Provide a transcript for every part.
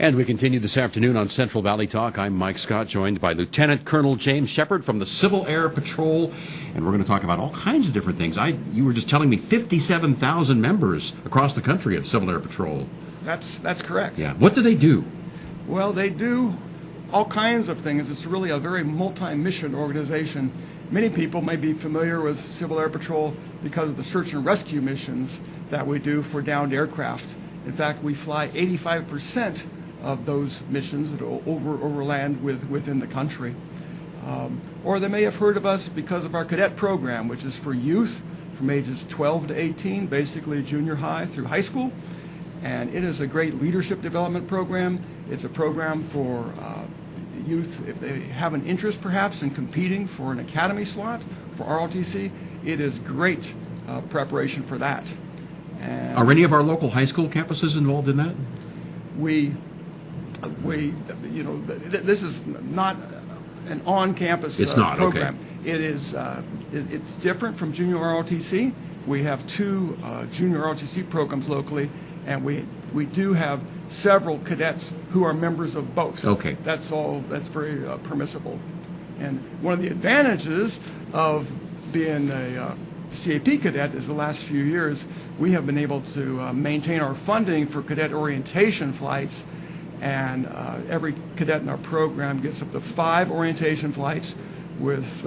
And we continue this afternoon on Central Valley Talk. I'm Mike Scott, joined by Lieutenant Colonel James Shepard from the Civil Air Patrol, and we're going to talk about all kinds of different things. You were just telling me 57,000 members across the country of Civil Air Patrol. That's correct. Yeah. What do they do? Well, they do all kinds of things. It's really a very multi-mission organization. Many people may be familiar with Civil Air Patrol because of the search and rescue missions that we do for downed aircraft. In fact, we fly 85% of those missions that are overland within the country. Or they may have heard of us because of our cadet program, which is for youth from ages 12 to 18, basically junior high through high school. And it is a great leadership development program. It's a program for youth, if they have an interest perhaps in competing for an academy slot for ROTC, it is great preparation for that. And are any of our local high school campuses involved in that? This is not an on-campus it's not, program. Okay. It is. It's different from junior ROTC. We have two junior ROTC programs locally, and we do have several cadets who are members of both. Okay. That's all. That's very permissible. And one of the advantages of being a CAP cadet is the last few years we have been able to maintain our funding for cadet orientation flights, and every cadet in our program gets up to 5 orientation flights with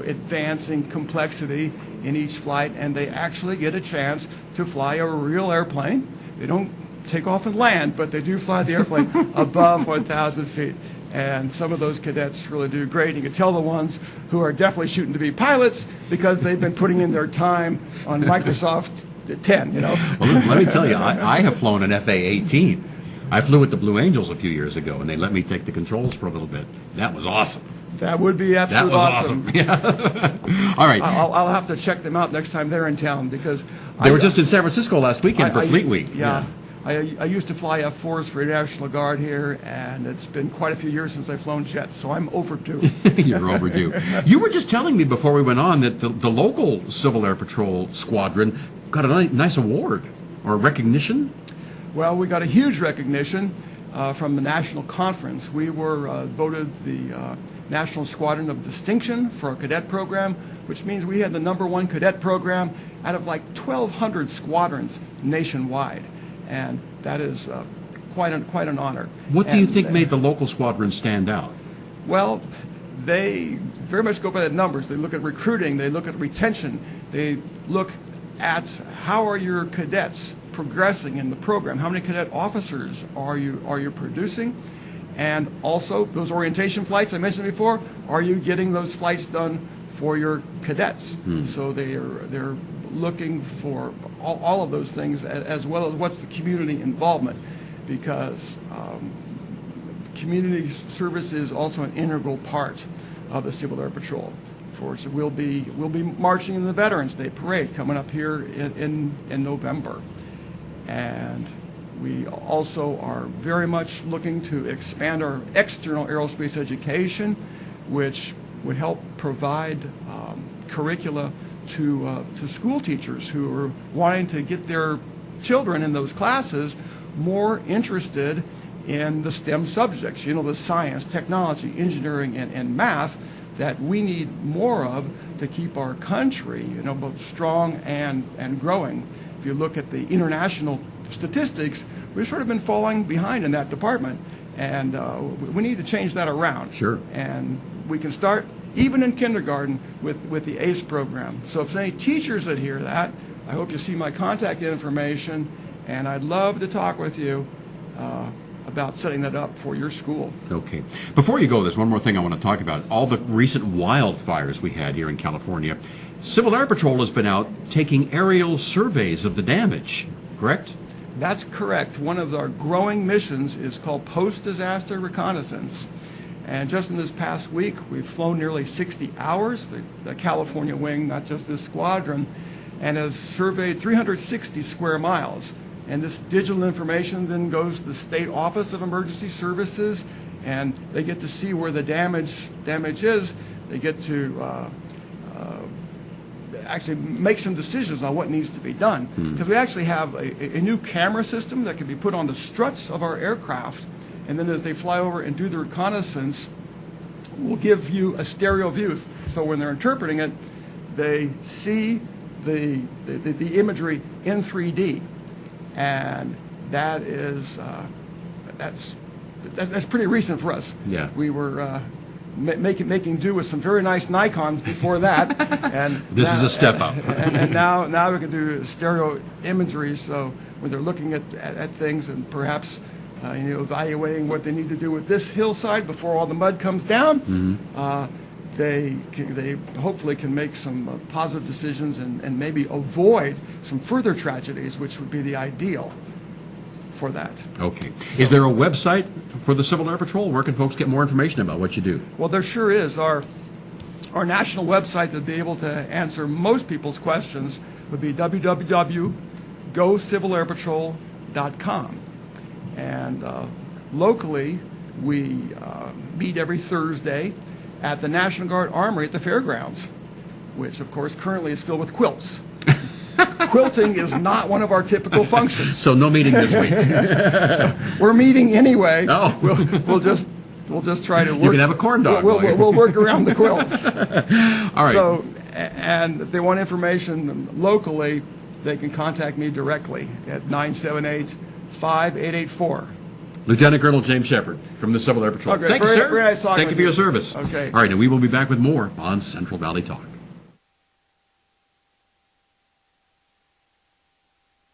advancing complexity in each flight, and they actually get a chance to fly a real airplane. They don't take off and land, but they do fly the airplane above 1,000 feet. And some of those cadets really do great. You can tell the ones who are definitely shooting to be pilots because they've been putting in their time on Microsoft 10, Well, let me tell you, I have flown an FA-18. I flew with the Blue Angels a few years ago, and they let me take the controls for a little bit. That was awesome. That would be absolutely awesome. Yeah. All right. I'll have to check them out next time they're in town because they were just in San Francisco last weekend for Fleet Week. Yeah. I used to fly F-4s for National Guard here, and it's been quite a few years since I've flown jets, so I'm overdue. You're overdue. You were just telling me before we went on that the local Civil Air Patrol squadron got a nice award or recognition. Well, we got a huge recognition from the National Conference. We were voted the National Squadron of Distinction for our cadet program, which means we had the #1 cadet program out of like 1,200 squadrons nationwide. And that is quite an honor. What do you think made the local squadron stand out? Well, they very much go by the numbers. They look at recruiting. They look at retention. They look at how are your cadets progressing in the program. How many cadet officers are you producing? And also those orientation flights I mentioned before. Are you getting those flights done for your cadets? So they're looking for all of those things, as well as what's the community involvement, because community service is also an integral part of the Civil Air Patrol. So we'll be marching in the Veterans Day Parade coming up here in November, and we also are very much looking to expand our external aerospace education, which would help provide curricula to school teachers who are wanting to get their children in those classes more interested in the STEM subjects, the science, technology, engineering, and math that we need more of to keep our country, both strong and growing. If you look at the international statistics, we've sort of been falling behind in that department, and we need to change that around. Sure. And we can start even in kindergarten with the ACE program. So if there's any teachers that hear that, I hope you see my contact information, and I'd love to talk with you about setting that up for your school. Okay. Before you go, there's one more thing I want to talk about. All the recent wildfires we had here in California. Civil Air Patrol has been out taking aerial surveys of the damage, correct? That's correct. One of our growing missions is called post-disaster reconnaissance. And just in this past week, we've flown nearly 60 hours, the California wing, not just this squadron, and has surveyed 360 square miles. And this digital information then goes to the State Office of Emergency Services, and they get to see where the damage is. They get to actually make some decisions on what needs to be done. Because we actually have a new camera system that can be put on the struts of our aircraft, and then as they fly over and do the reconnaissance, we'll give you a stereo view. So when they're interpreting it, they see the imagery in 3D, and that is that's pretty recent for us. Yeah. We were making do with some very nice Nikons before that, and This is a step up. and now we can do stereo imagery. So when they're looking at things and perhaps evaluating what they need to do with this hillside before all the mud comes down, they hopefully can make some positive decisions and maybe avoid some further tragedies, which would be the ideal for that. Okay. Is there a website for the Civil Air Patrol? Where can folks get more information about what you do? Well, there sure is. Our national website that'd be able to answer most people's questions would be www.gocivilairpatrol.com. And locally, we meet every Thursday at the National Guard Armory at the fairgrounds, which, of course, currently is filled with quilts. Quilting is not one of our typical functions. So no meeting this week. We're meeting anyway. Oh. We'll just try to work. You can have a corn dog. We'll work around the quilts. All right. So, and if they want information locally, they can contact me directly at 978-5884. Lieutenant Colonel James Shepard from the Civil Air Patrol. Okay, Thank you, very- sir. very nice talking Thank you with for your you. service. Okay. All right, and we will be back with more on Central Valley Talk.